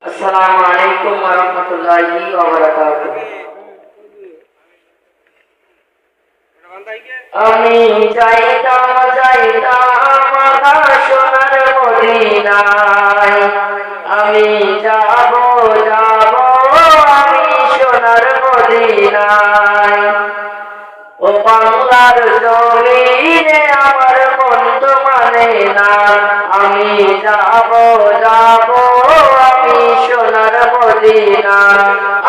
আসসালামু আলাইকুম ওয়া রাহমাতুল্লাহি ওয়া বারাকাতুহু। আমি যাইতাম সোনার মদিনায়, আমি যাব আমি সোনার মদিনায়। ও বাংলার জমিনে আমার মন তো মানে না, আমি যাব আমি সোনার মদিনা।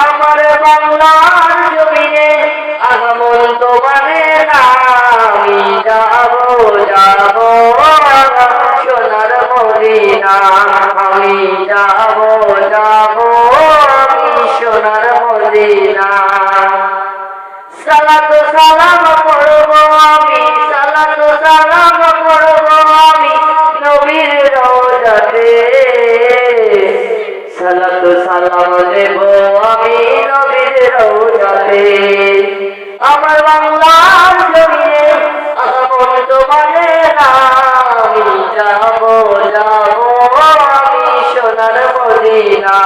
আমার বাংলার জমিনে আমার মন তো মানে না, আমি যাব সোনার মদিনা। আমি যাব আমি সোনার মদিনা। সালাতু সালাম পড়ব আমি, সালাতু সালাম পড়ব আমি নবীর রওজাতে। সালাতু সালাম দেব আমি নবীর রওজাতে। আমার বাংলার জমিনে আমার তো মানে না, আমি যাব আমি সোনার মদিনা।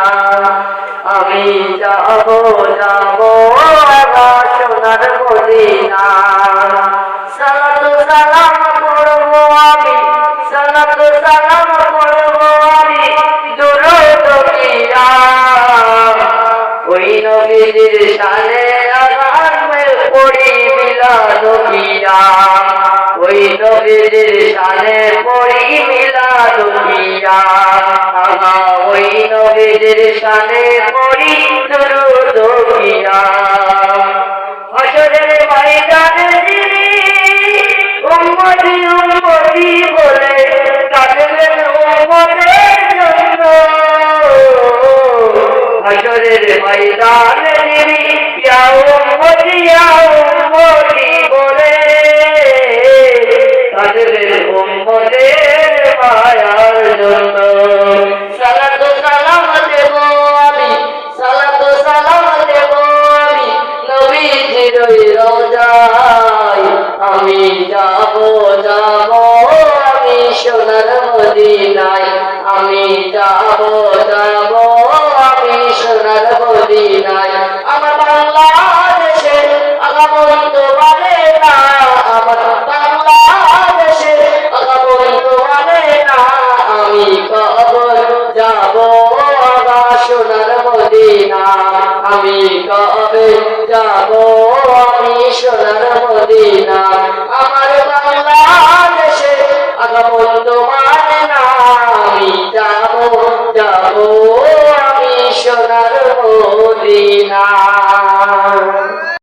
আমি যাব সোনার মদিনা। সালাতু সালাম পড়ব আমি, সালাতু সালাম পড়ব আমি দুরূদ কিয়াম। ওই নবীর শানে আযান পড়ি মিলাদ কিয়াম। ওই নবীর শানে পড়ি মিলাদ কিয়াম। ওই নবীর শানে পড়ি দুরূদ কিয়াম। হাসরের ময়দানে যিনি উম্মতি উম্মতি বলে কাঁদবেন উম্মতের জন্য। হাসরের ময়দানে যিনি ইয়া উম্মতি বলে কাঁদবেন উম্মতের মায়ার জন্য। সালাতু সালাম দেব আমি, সালাতু সালাম দেব আমি নবীজির রওজায়। আমি যাব আমি সোনার মদিনায়। আমি যাব আমি সোনার মদিনায়। আমার বাংলাদেশে আগমন তো মানে না, আমার বাংলাদেশে আগমন তো মানে না। আমি কবে যাব সোনার মদিনা। আমি কবে যাব আমি সোনার মদিনা। আমার বাংলাদেশে আগমন তো মানে না, আমি যাব আমি সোনার মদিনা।